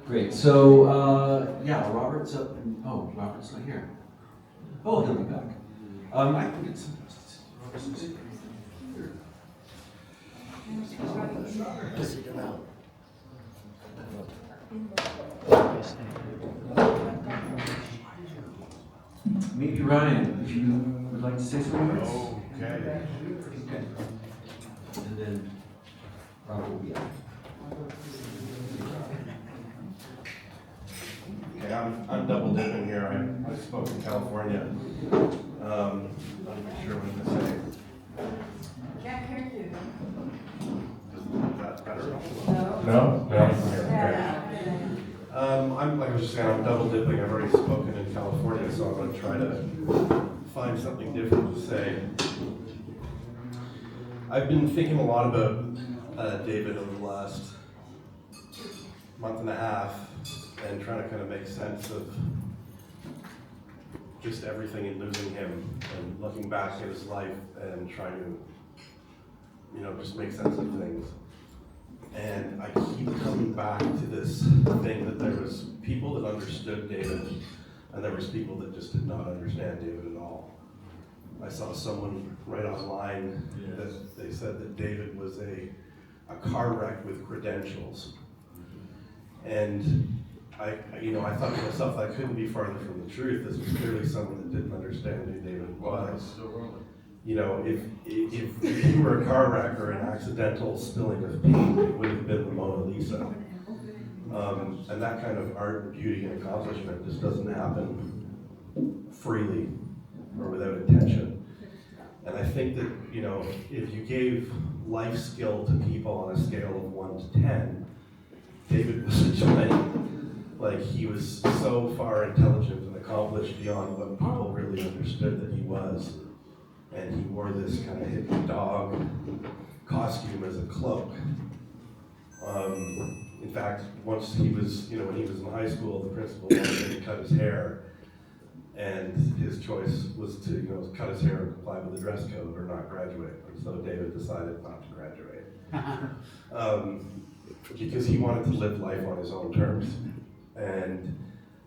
Great. So, yeah, Robert's up. Oh, Robert's not here. Oh, he'll be back. I can get some. Robert's here. Maybe Ryan, if you would like to say some words. Okay. Okay. And then Robert will be out. Okay, I'm double dipping here. I spoke in California. I'm not sure what to say. Can't hear you. Is that better? No. No? No? Okay. Yeah. I'm like I was just saying, I'm double dipping. I've already spoken in California, so I'm going to try to find something different to say. I've been thinking a lot about David over the last month and a half, and trying to kind of make sense of just everything and losing him, and looking back at his life and trying to, just make sense of things. And I keep coming back to this thing that there was people that understood David, and there was people that just did not understand David at all. I saw someone write online that they said that David was a car wreck with credentials. And I thought to myself, that couldn't be farther from the truth. This was clearly someone that didn't understand who David was. If you were a car wreck or an accidental spilling of paint, it would have been the Mona Lisa. And that kind of art and beauty and accomplishment just doesn't happen freely or without intention. And I think that, if you gave life skill to people on a scale of 1 to 10, David was a 20. Like, he was so far intelligent and accomplished beyond what people really understood that he was. And he wore this kind of hippie dog costume as a cloak. In fact, once he was, when he was in high school, the principal wanted him to cut his hair, and his choice was to, cut his hair and comply with the dress code or not graduate. And so David decided not to graduate, because he wanted to live life on his own terms. And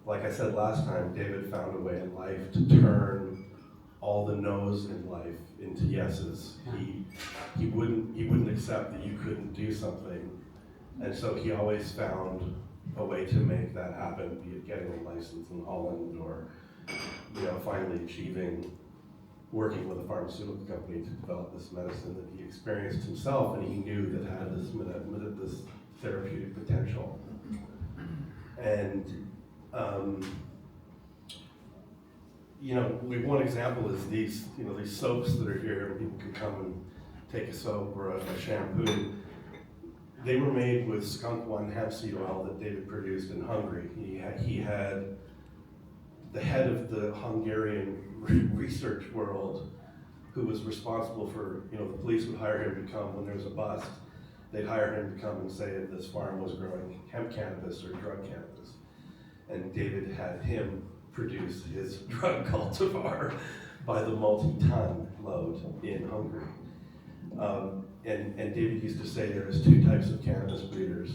like I said last time, David found a way in life to turn all the no's in life into yeses. He wouldn't accept that you couldn't do something, and so he always found a way to make that happen, be it getting a license in Holland or finally working with a pharmaceutical company to develop this medicine that he experienced himself and he knew that had this therapeutic potential. And one example is these soaps that are here, and people can come and take a soap or a shampoo. They were made with Skunkman hemp seed oil that David produced in Hungary. He had the head of the Hungarian research world, who was responsible for, the police would hire him to come when there was a bust. They'd hire him to come and say that this farm was growing hemp cannabis or drug cannabis. And David had him produce his drug cultivar by the multi-ton load in Hungary. And David used to say there's 2 types of cannabis breeders: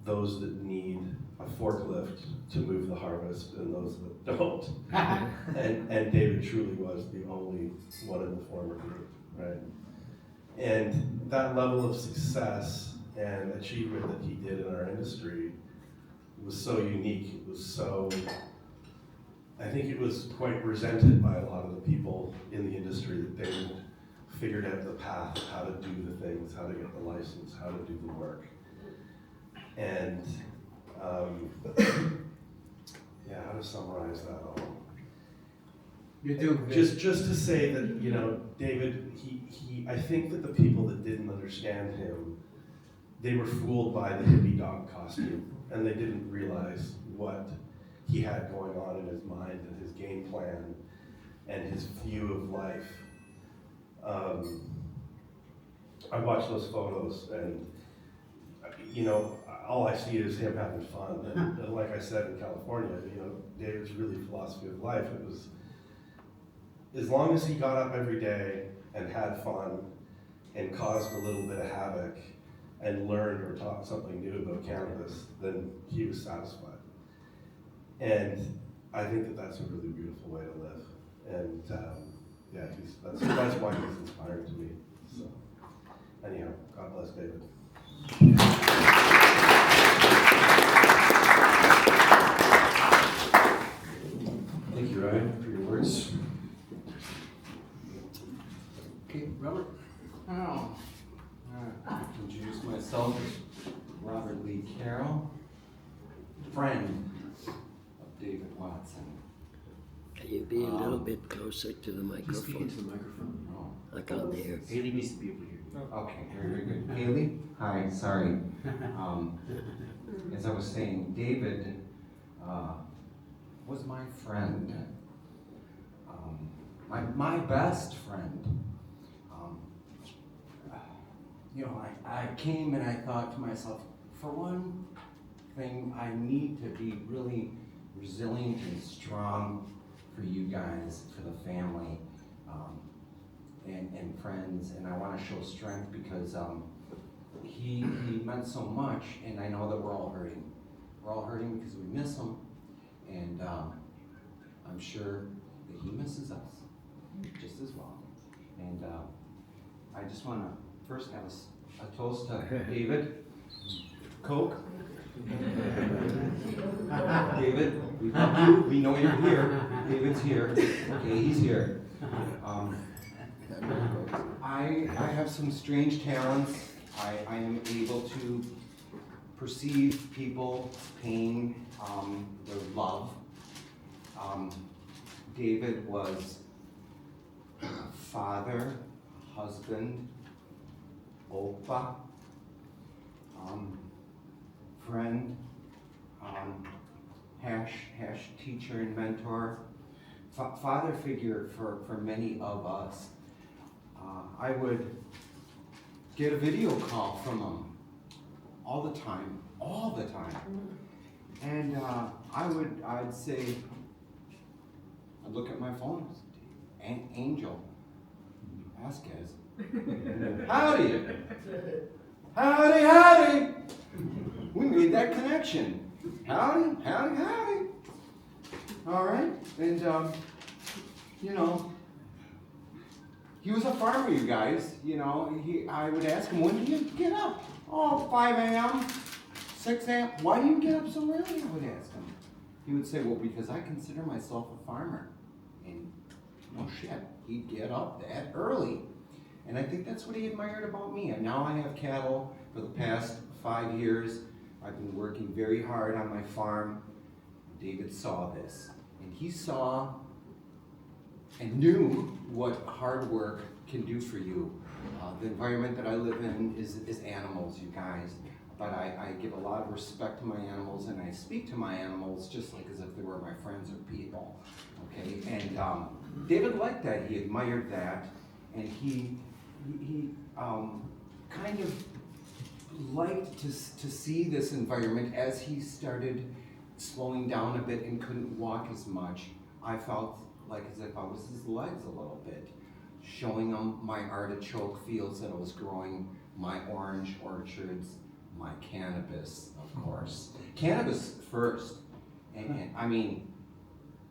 those that need a forklift to move the harvest and those that don't. and David truly was the only one in the former group, right? And that level of success and achievement that he did in our industry was so unique. It was so, I think it was quite resented by a lot of the people in the industry that David figured out the path of how to do the things, how to get the license, how to do the work. And how to summarize that all? You're doing good. Just to say that, David, I think that the people that didn't understand him, they were fooled by the hippie dog costume, and they didn't realize what he had going on in his mind and his game plan and his view of life. I watch those photos, and all I see is him having fun. And like I said, in California, David's really philosophy of life, it was, as long as he got up every day and had fun and caused a little bit of havoc, and learned or taught something new about cannabis, then he was satisfied. And I think that that's a really beautiful way to live. And yeah, that's why he's inspiring to me. So anyhow, God bless David. Thank you, Ryan, for your words. Okay, Robert? Oh, introduce myself as Robert Lee Carroll, friend of David Watson. Can you be a little bit closer to the He's speaking to microphone? the microphone. Oh, I can't hear. Haley needs to be able to hear you. okay, very good. Haley? Hi, sorry. As I was saying, David was my friend, my best friend. You know, I came and I thought to myself, for one thing, I need to be really resilient and strong for you guys, for the family, and friends, and I want to show strength because he meant so much, and I know that we're all hurting. We're all hurting because we miss him, and I'm sure that he misses us just as well. And I just want to first have a toast to David. Coke. David, we love you. We know you're here. David's here. Okay, he's here. I have some strange talents. I am able to perceive people's pain, their love. David was father, husband, Opa, friend, hash teacher and mentor, father figure for many of us. I would get a video call from him all the time, and I'd say, I'd look at my phone, Angel, Vasquez. Howdy! Howdy! We made that connection. Howdy! All right, and you know, he was a farmer, you guys. You know, I would ask him, when do you get up? Oh, 5 a.m., 6 a.m. Why do you get up so early? I would ask him. He would say, well, because I consider myself a farmer. And no shit, he'd get up that early. And I think that's what he admired about me. And now I have cattle for the past 5 years. I've been working very hard on my farm. David saw this. And he saw and knew what hard work can do for you. The environment that I live in is animals, you guys. But I give a lot of respect to my animals, and I speak to my animals just like as if they were my friends or people. Okay, and David liked that. He admired that, and he kind of liked to see this environment. As he started slowing down a bit and couldn't walk as much, I felt like as if I was his legs a little bit, showing him my artichoke fields that I was growing, my orange orchards, my cannabis, of course. Cannabis first, and I mean,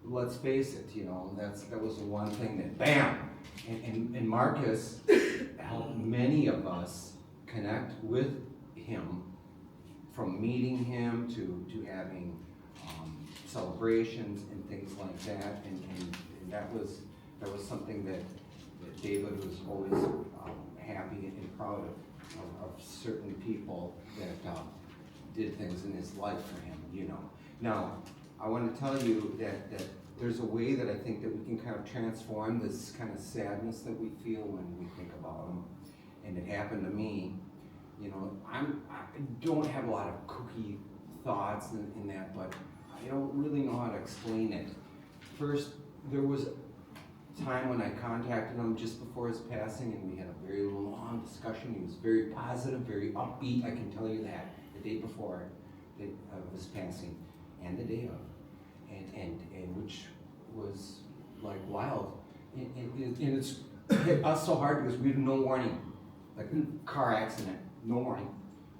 let's face it, you know, that was the one thing that, bam! And Marcus helped many of us connect with him, from meeting him to having celebrations and things like that, and that was something that David was always happy and proud of certain people that did things in his life for him, you know. Now, I want to tell you that there's a way that I think that we can kind of transform this kind of sadness that we feel when we think about him. And it happened to me. You know, I don't have a lot of kooky thoughts in that, but I don't really know how to explain it. First, there was a time when I contacted him just before his passing, and we had a very long discussion. He was very positive, very upbeat, I can tell you that, the day before of his passing, and the day of, and which was like wild. And it's hit us so hard because we had no warning, like car accident, no warning.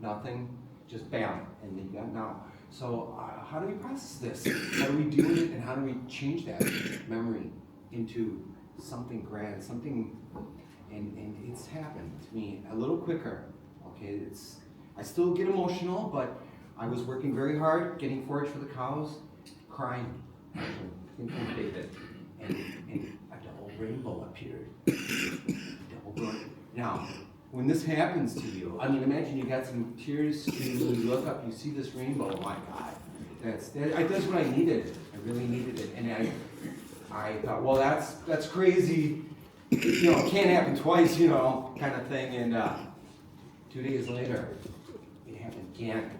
nothing, just bam, and then you got now. So how do we process this? How do we do it, and how do we change that memory into something grand, something, and it's happened to me a little quicker. Okay, I still get emotional, but I was working very hard, getting forage for the cows, crying, thinking of David, and a double rainbow appeared. Now, when this happens to you, I mean, imagine you got some tears streaming, you look up, you see this rainbow, oh my God, that's what I needed. I really needed it, and I thought, well, that's crazy, you know, it can't happen twice, you know, kind of thing, and 2 days later, it happened again,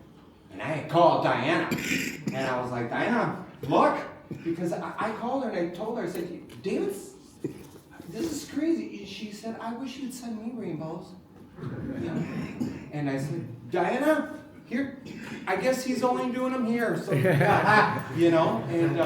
and I called Diana, and I was like, Diana, look, because I called her and I told her, I said, David's, this is crazy. She said, I wish you'd send me rainbows. Yeah. And I said, Diana, here, I guess he's only doing them here, so, you know, and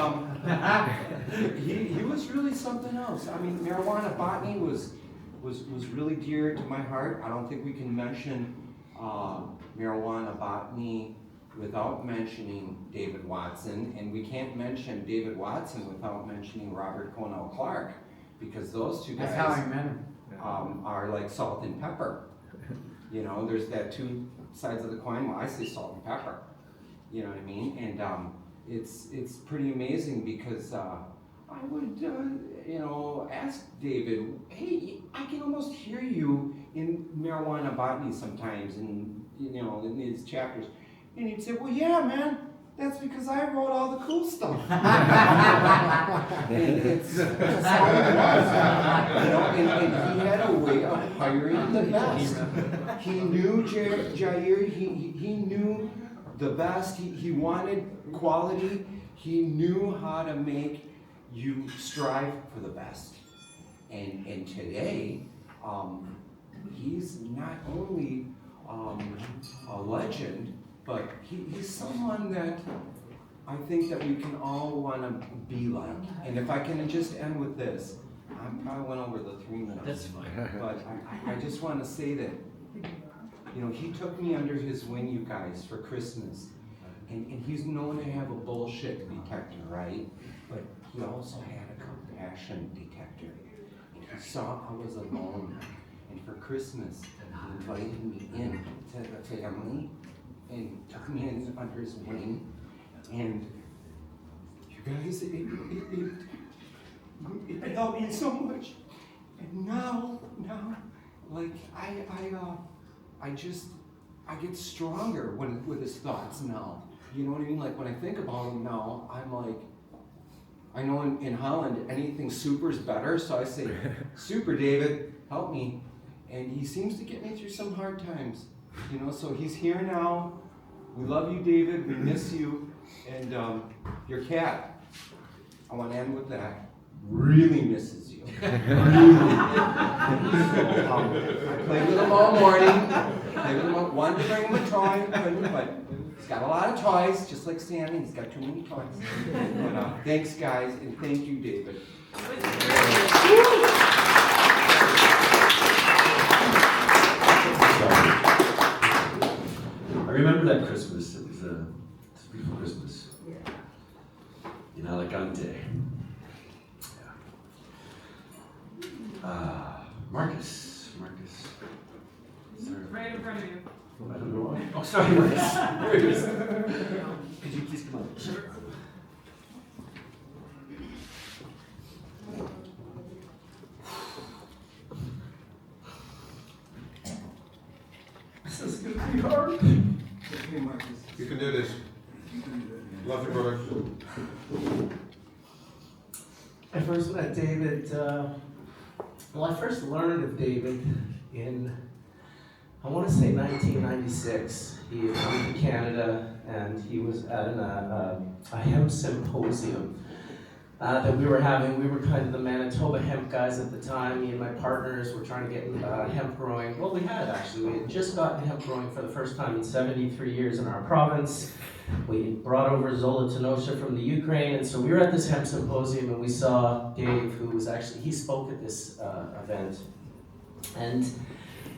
he was really something else. I mean, marijuana botany was really dear to my heart. I don't think we can mention marijuana botany without mentioning David Watson, and we can't mention David Watson without mentioning Robert Cornell Clark, because those two guys That's how I met him. are like salt and pepper. You know, there's that two sides of the coin. Well, I say salt and pepper. You know what I mean? And it's pretty amazing because I would you know, ask David, hey, I can almost hear you in marijuana botany sometimes, and you know, in these chapters. And he'd say, well, yeah, man, that's because I wrote all the cool stuff. And that's how it was. You know, and he had a way of hiring the best. He knew Jair, he knew the best. He wanted quality. He knew how to make you strive for the best. And today, he's not only a legend, but he's someone that I think that we can all want to be like. And if I can just end with this, I probably went over the 3 minutes. That's fine. But I just want to say that, you know, he took me under his wing, you guys, for Christmas. And he's known to have a bullshit detector, right? But he also had a compassion detector. And he saw I was alone. And for Christmas, he invited me in to the family and took me in under his wing. And you guys, it helped me so much. And now, like I get stronger with his thoughts now. You know what I mean? Like when I think about him now, I'm like, I know in Holland anything super is better, so I say, super David, help me. And he seems to get me through some hard times. You know, so he's here now. We love you, David. We miss you. And your cat, I want to end with that, really misses you. Really. So, I played with him all morning. Wanted to bring him a toy, couldn't, but he's got a lot of toys, just like Sammy. He's got too many toys. But thanks, guys, and thank you, David. I remember that Christmas. It was a beautiful Christmas. You know, like on day. Marcus. Sorry. Right in front of you. I don't know why. Oh, sorry, Marcus. There he is. Could you please come up? Sure. This is gonna be hard. Okay, Marcus. You can do this. Love you, brother. I first met David, I first learned of David in, I want to say 1996. He had come to Canada and he was at a hemp symposium that we were having. We were kind of the Manitoba hemp guys at the time. Me and my partners were trying to get hemp growing. Well, we had actually. We had just gotten hemp growing for the first time in 73 years in our province. We brought over Zolotonosha from the Ukraine, and so we were at this hemp symposium and we saw Dave, who was actually, he spoke at this event. And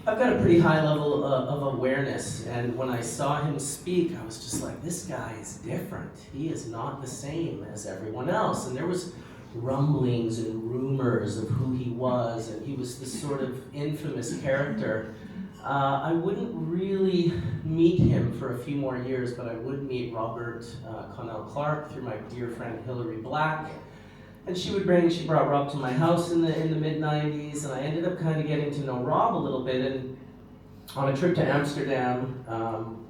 I've got a pretty high level of awareness, and when I saw him speak, I was just like, this guy is different. He is not the same as everyone else. And there was rumblings and rumors of who he was, and he was this sort of infamous character. I wouldn't really meet him for a few more years, but I would meet Robert Connell Clark through my dear friend Hilary Black. And she brought Rob to my house in the mid-90s, and I ended up kind of getting to know Rob a little bit. And on a trip to Amsterdam,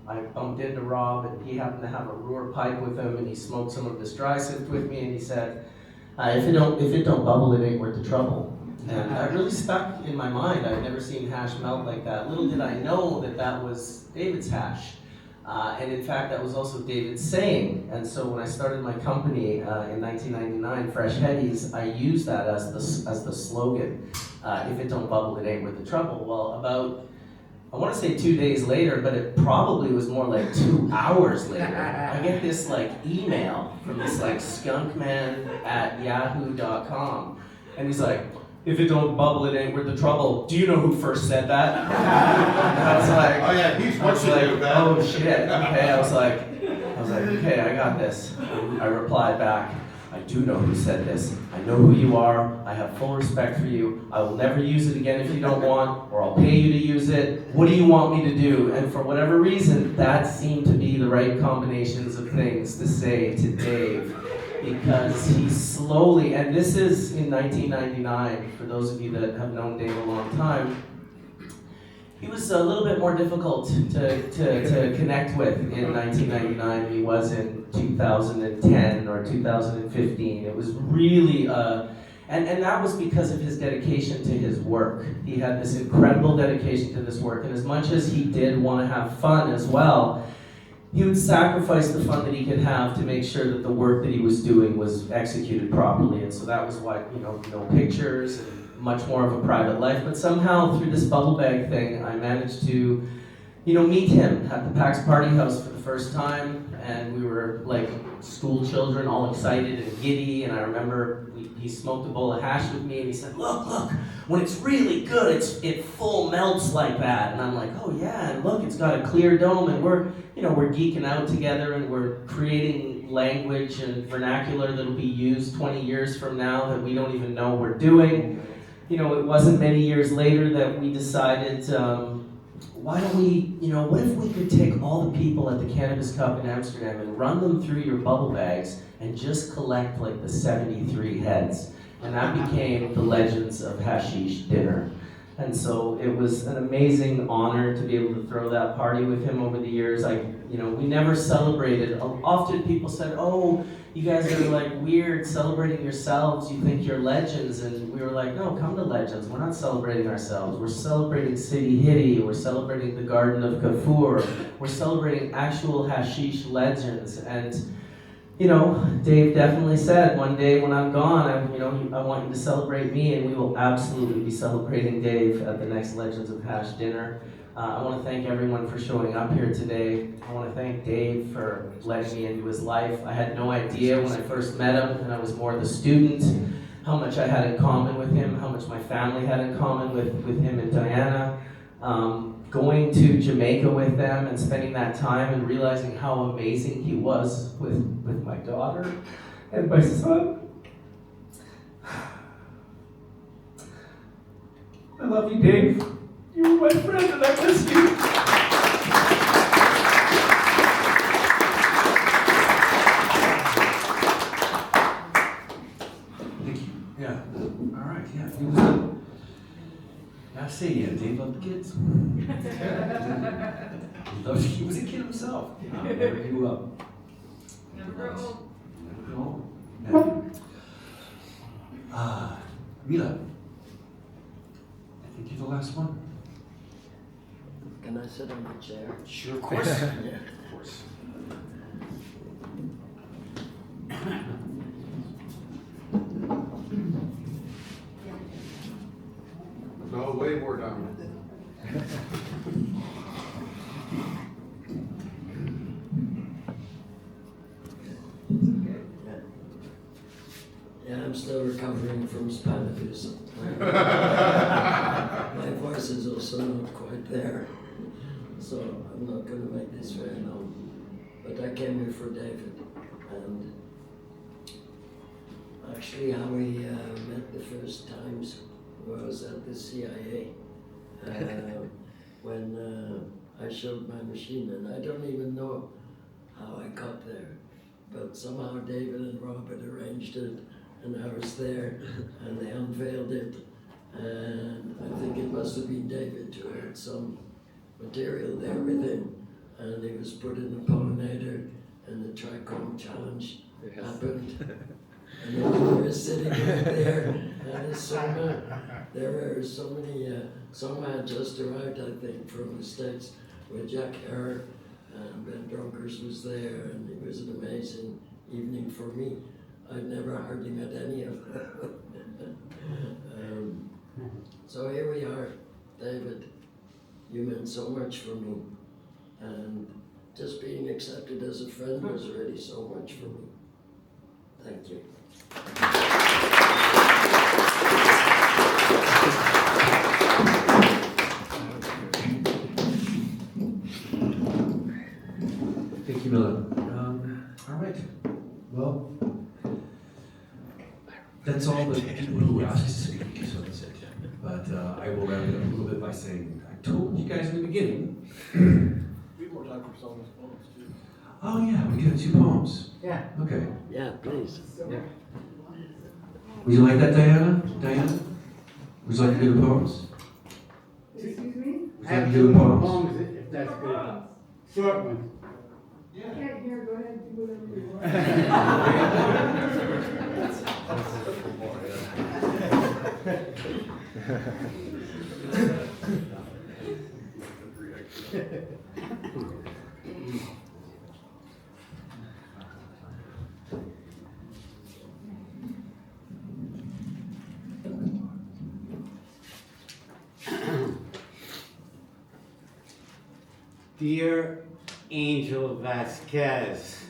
I bumped into Rob, and he happened to have a Ruhr pipe with him, and he smoked some of this dry sift with me, and he said, if it don't bubble, it ain't worth the trouble. And that really stuck in my mind. I'd never seen hash melt like that. Little did I know that that was David's hash. And in fact, that was also David's saying. And so when I started my company in 1999, Fresh Headies, I used that as the slogan. If it don't bubble, it ain't worth the trouble. Well, about, I want to say 2 days later, but it probably was more like 2 hours later, I get this like email from this like Skunkman at yahoo.com. And he's like, if it don't bubble, it ain't worth the trouble. Do you know who first said that? And I was like, Oh yeah, he's I was watching like, you, man. oh shit, okay, I was like, okay, I got this. I replied back, I do know who said this. I know who you are. I have full respect for you. I will never use it again if you don't want, or I'll pay you to use it. What do you want me to do? And for whatever reason, that seemed to be the right combinations of things to say to Dave. Because he slowly, and this is in 1999, for those of you that have known Dave a long time, he was a little bit more difficult to connect with in 1999 than he was in 2010 or 2015. It was really, and that was because of his dedication to his work. He had this incredible dedication to this work, and as much as he did want to have fun as well, he would sacrifice the fun that he could have to make sure that the work that he was doing was executed properly. And so that was why, no pictures and much more of a private life. But somehow through this bubble bag thing, I managed to, meet him at the PAX Party House for the first time. And we were like school children, all excited and giddy. And I remember he smoked a bowl of hash with me and he said, look, when it's really good, it full melts like that. And I'm like, oh yeah, and look, it's got a clear dome, and we're geeking out together, and we're creating language and vernacular that'll be used 20 years from now that we don't even know we're doing. It wasn't many years later that we decided, why don't we, what if we could take all the people at the Cannabis Cup in Amsterdam and run them through your bubble bags and just collect like the 73 heads. And that became the Legends of Hashish dinner. And so it was an amazing honor to be able to throw that party with him over the years. We never celebrated. Often people said, oh, you guys are like weird celebrating yourselves. You think you're legends. And we were like, no, come to Legends. We're not celebrating ourselves. We're celebrating City Hitty. We're celebrating the Garden of Kafur. We're celebrating actual hashish legends. And Dave definitely said, one day when I'm gone, I want you to celebrate me, and we will absolutely be celebrating Dave at the next Legends of Hash dinner. I want to thank everyone for showing up here today. I want to thank Dave for letting me into his life. I had no idea when I first met him, and I was more the student, how much I had in common with him, how much my family had in common with him and Diana. Going to Jamaica with them and spending that time and realizing how amazing he was with my daughter and my son. I love you, Dave. You were my friend and I miss you. Thank you. Yeah. All right. Yeah. He was a, I say, yeah, Dave loved kids. He was a kid himself. Never grew up. Never grow old. Never grew old. Yeah. MILA. I think you're the last one. Can I sit on the chair? Sure, of course. Yeah. Of course. No, way more dominant. Yeah, I'm still recovering from spinatus. My voice is also not quite there, so I'm not going to make this very long. But I came here for David, and actually how we met the first times was at the CIA when I showed my machine, and I don't even know how I got there, but somehow David and Robert arranged it, and I was there, and they unveiled it, and I think it must have been David who had some material there with him, and he was put in the pollinator, and the trichome challenge happened, and then we were sitting right there, and the SOMA, there were so many, SOMA had just arrived, I think, from the States, with Jack Herr, and Ben Dronkers was there, and it was an amazing evening for me. I'd never hardly met any of them. So here we are, David. You meant so much for me, and just being accepted as a friend was already so much for me. Thank you. Thank you, MILA. All right. Well, that's all the people who asked to speak, so that's it. But I will wrap it up a little bit by saying, I told you guys in the beginning. We have more time for someone's poems too. Oh yeah, we do have 2 poems. Yeah. Okay. Yeah, please. Yeah. Would you like that, Diana? Diana? Would you like to do the poems? Excuse me? Would you like to do the poems? Poems, if that's good. Short ones. Yeah, here, go ahead, do whatever you want. Dear Angel Vasquez,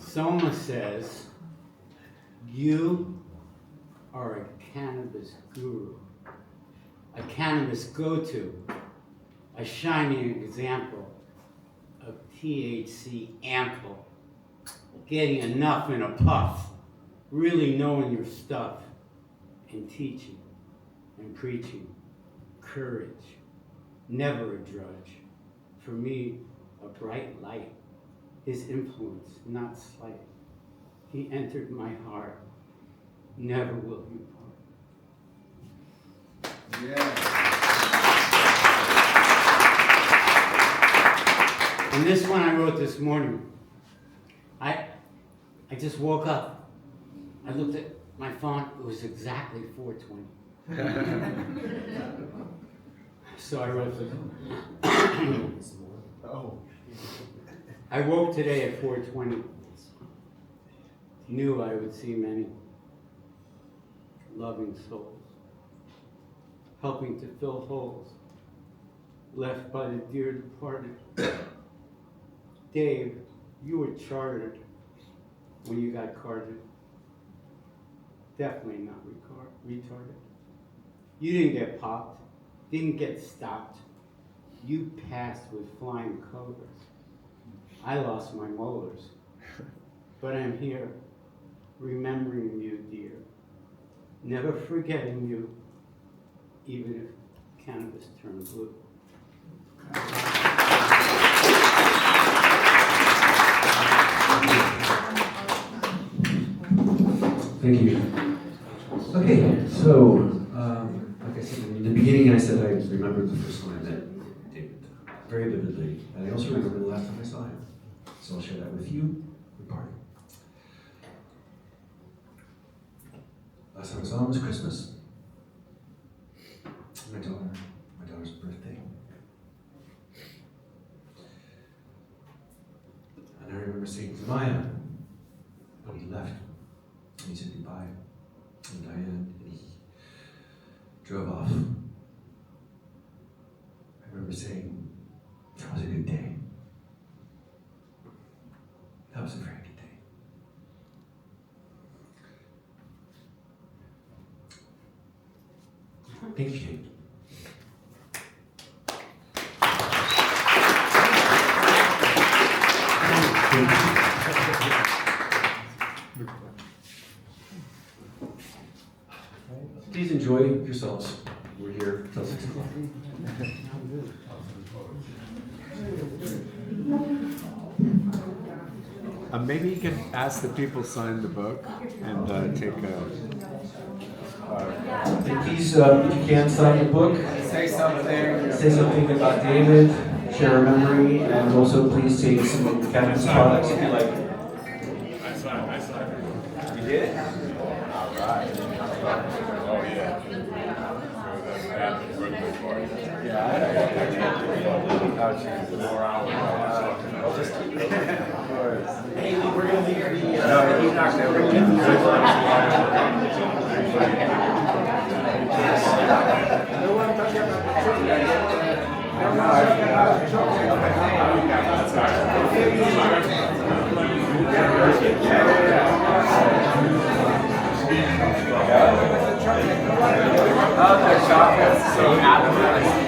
SOMA says you are a cannabis guru, a cannabis go-to, a shining example of THC ample, getting enough in a puff, really knowing your stuff, and teaching and preaching courage. Never a drudge. For me, a bright light. His influence, not slight. He entered my heart. Never will he part. And this one I wrote this morning. I just woke up. I looked at my phone. It was exactly 4:20. So I wrote this. I woke today at 4:20. Knew I would see many loving souls, helping to fill holes left by the dear departed. Dave, you were chartered when you got carded. Definitely not retarded. You didn't get popped. Didn't get stopped. You passed with flying colors. I lost my molars, but I'm here, remembering you, dear. Never forgetting you, even if cannabis turned blue. Thank you. Okay, so like I said in the beginning, I said I remembered the first time I met David very vividly, and I also remember the last time I saw him. So I'll share that with you. The party. Last time I saw him was Christmas. My daughter's birthday. And I remember saying to Maya when he left, and he said goodbye, and Diane, and he drove off. I remember saying, that was a good day. That was a very good day. Thank you, Kate. Please enjoy yourselves. We're here till 6 o'clock. Maybe you can ask the people sign the book and take a. And please, if you can, sign the book. Say something. Say something about David, share a memory, and also please take some cannabis products if you like. You did? All right. Oh, yeah. Happy birthday party. Hey, we're gonna leave the. No, he's not gonna bring it. Oh, the chocolate's so adamant.